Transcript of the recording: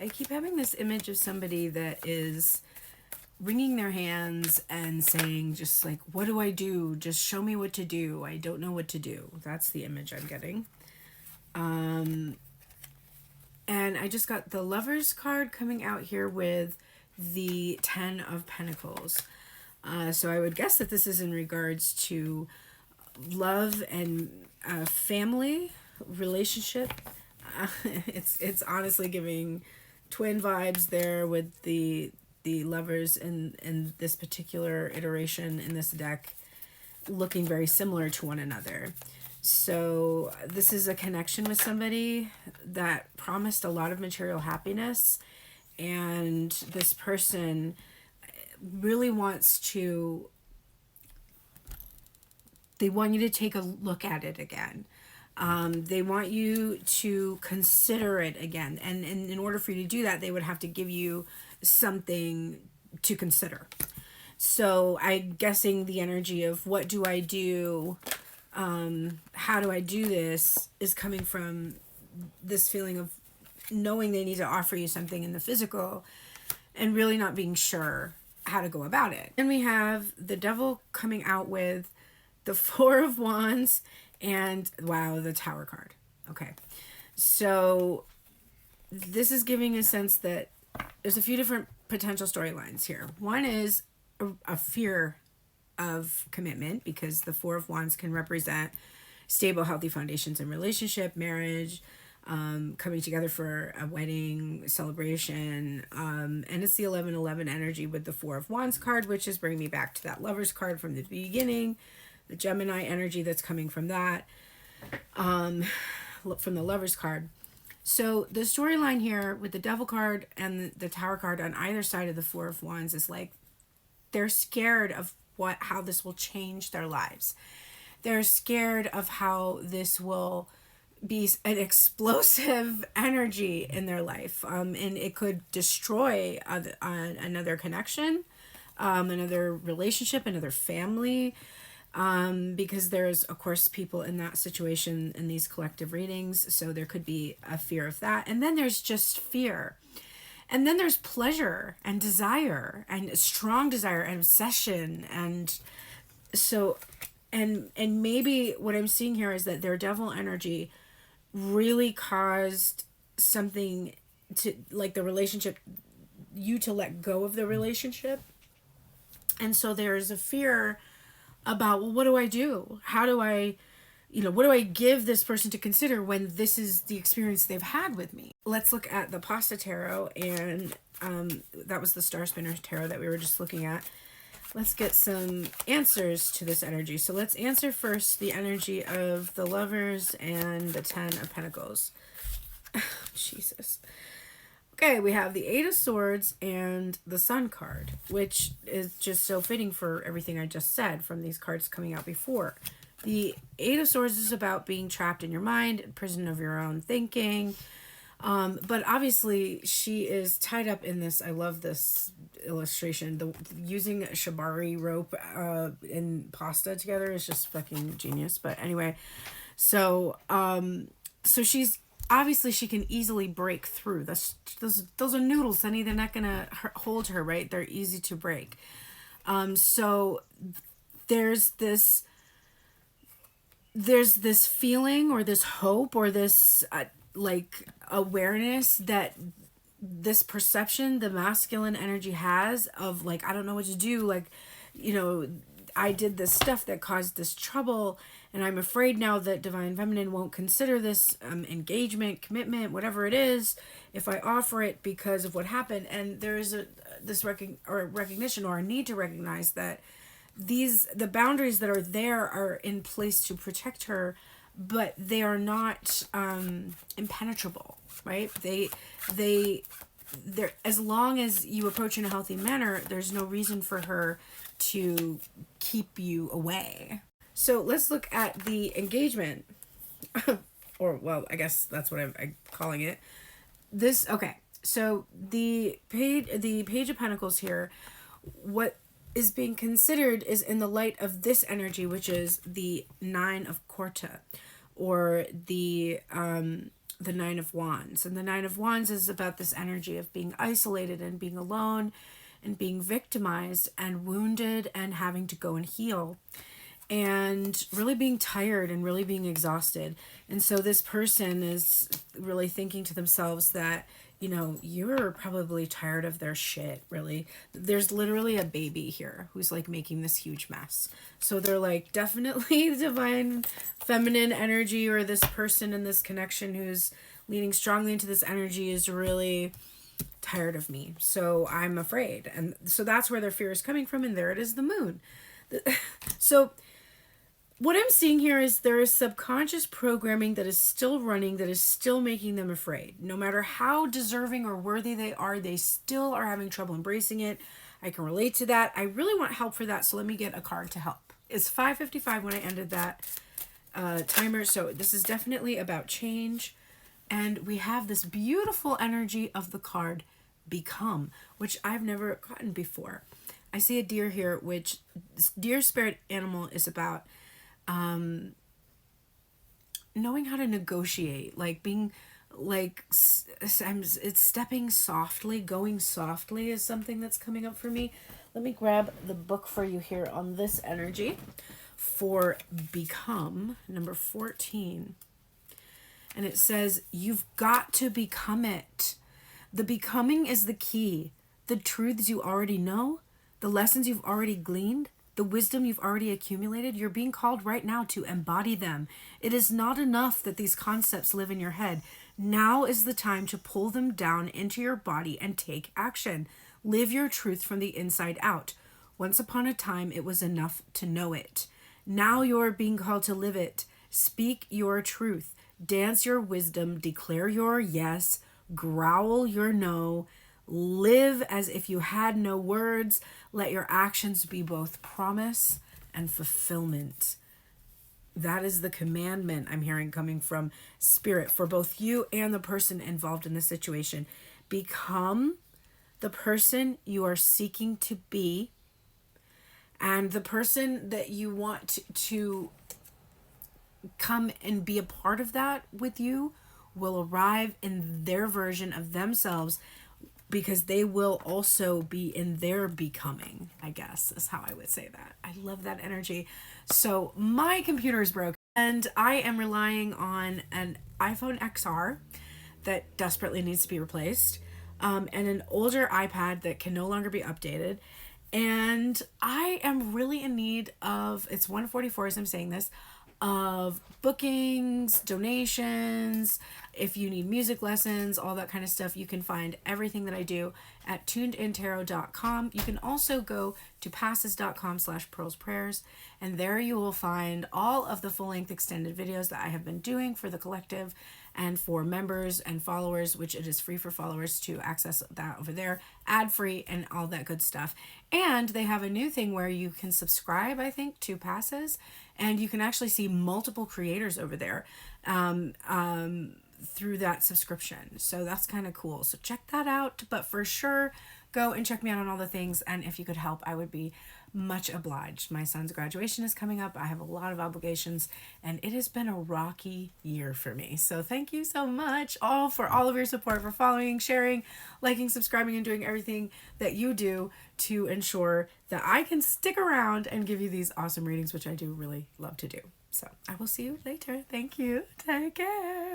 I keep having this image of somebody that is wringing their hands and saying, just like, what do I do? Just show me what to do. I don't know what to do. That's the image I'm getting. And I just got the Lovers card coming out here with the Ten of Pentacles. So I would guess that this is in regards to love and family relationship. It's honestly giving twin vibes there with the lovers in this particular iteration in this deck, looking very similar to one another. So this is a connection with somebody that promised a lot of material happiness, and this person really wants to, they want you to take a look at it again. They want you to consider it again. And in order for you to do that, they would have to give you something to consider. So I'm guessing the energy of what do I do? How do I do this is coming from this feeling of knowing they need to offer you something in the physical and really not being sure how to go about it. And we have the Devil coming out with the Four of Wands and, wow, the Tower card. Okay. So this is giving a sense that there's a few different potential storylines here. One is a fear of commitment, because the Four of Wands can represent stable, healthy foundations in relationship, marriage, coming together for a wedding celebration. And it's the 11-11 energy with the Four of Wands card, which is bringing me back to that Lovers card from the beginning, the Gemini energy that's coming from that, from the Lovers card. So the storyline here with the Devil card and the Tower card on either side of the Four of Wands is like they're scared of how this will change their lives. They're scared of how this will be an explosive energy in their life, and it could destroy another connection, another relationship, another family, because there's, of course, people in that situation in these collective readings, so there could be a fear of that. And then there's just fear. And then there's pleasure and desire and strong desire and obsession. And so, and maybe what I'm seeing here is that their devil energy really caused something to, like, the relationship, you to let go of the relationship. And so there's a fear about, well, what do I do? How do I, what do I give this person to consider when this is the experience they've had with me? Let's look at the Pasta Tarot, and that was the Star Spinner Tarot that we were just looking at. Let's get some answers to this energy. So let's answer first the energy of the Lovers and the Ten of Pentacles. Jesus. Okay, we have the Eight of Swords and the Sun card, which is just so fitting for everything I just said from these cards coming out before. The Eight of Swords is about being trapped in your mind, prison of your own thinking. But obviously she is tied up in this. I love this illustration. Using shibari rope and pasta together is just fucking genius. But anyway, so she's obviously, she can easily break through. Those are noodles, honey. They're not gonna hold her, right? They're easy to break. So there's this feeling or this hope or this like awareness that this perception the masculine energy has of, like, I don't know what to do, like, I did this stuff that caused this trouble, and I'm afraid now that Divine Feminine won't consider this engagement, commitment, whatever it is, if I offer it, because of what happened. And there is this recognition or a need to recognize that the boundaries that are there are in place to protect her, but they are not impenetrable, right? They're, as long as you approach in a healthy manner, there's no reason for her to keep you away. So let's look at the engagement, or, well, I guess that's what I'm calling it. Okay. So the Page of Pentacles here, what is being considered is in the light of this energy, which is the Nine of Quarta, or the the Nine of Wands. And the Nine of Wands is about this energy of being isolated and being alone and being victimized and wounded and having to go and heal and really being tired and really being exhausted. And so this person is really thinking to themselves that, you know, you're probably tired of their shit, really. There's literally a baby here who's like making this huge mess. So they're like, definitely divine feminine energy, or this person in this connection who's leaning strongly into this energy is really tired of me. So I'm afraid. And so that's where their fear is coming from. And there it is, the moon. So what I'm seeing here is there is subconscious programming that is still running, that is still making them afraid. No matter how deserving or worthy they still are having trouble embracing it. I can relate to that. I really want help for that, so let me get a card to help. It's 5:55 when I ended that timer, so this is definitely about change. And we have this beautiful energy of the card Become, which I've never gotten before. I see a deer here, which deer spirit animal is about knowing how to negotiate, like being like it's stepping softly, going softly is something that's coming up for me. Let me grab the book for you here on this energy for Become, number 14. And it says, you've got to become it. The becoming is the key. The truths you already know, the lessons you've already gleaned, the wisdom you've already accumulated, you're being called right now to embody them. It is not enough that these concepts live in your head. Now is the time to pull them down into your body and take action. Live your truth from the inside out. Once upon a time, it was enough to know it. Now you're being called to live it. Speak your truth. Dance your wisdom. Declare your yes. Growl your no. Live as if you had no words. Let your actions be both promise and fulfillment. That is the commandment I'm hearing coming from Spirit for both you and the person involved in the situation. Become the person you are seeking to be, and the person that you want to come and be a part of that with you will arrive in their version of themselves, because they will also be in their becoming, I guess is how I would say that. I love that energy. So my computer is broken and I am relying on an iPhone XR that desperately needs to be replaced, and an older iPad that can no longer be updated. And I am really in need of, it's 1:44 as I'm saying this, of bookings, donations. If you need music lessons, all that kind of stuff, you can find everything that I do at turnedintarot.com. You can also go to passes.com/pearlsprayers, and there you will find all of the full-length extended videos that I have been doing for the collective and for members and followers, which it is free for followers to access that over there, ad-free and all that good stuff. And they have a new thing where you can subscribe, I think, to Passes, and you can actually see multiple creators over there through that subscription. So that's kind of cool. So check that out. But for sure, go and check me out on all the things. And if you could help, I would be much obliged. My son's graduation is coming up. I have a lot of obligations, and it has been a rocky year for me. So thank you so much all for all of your support, for following, sharing, liking, subscribing, and doing everything that you do to ensure that I can stick around and give you these awesome readings, which I do really love to do. So I will see you later. Thank you. Take care.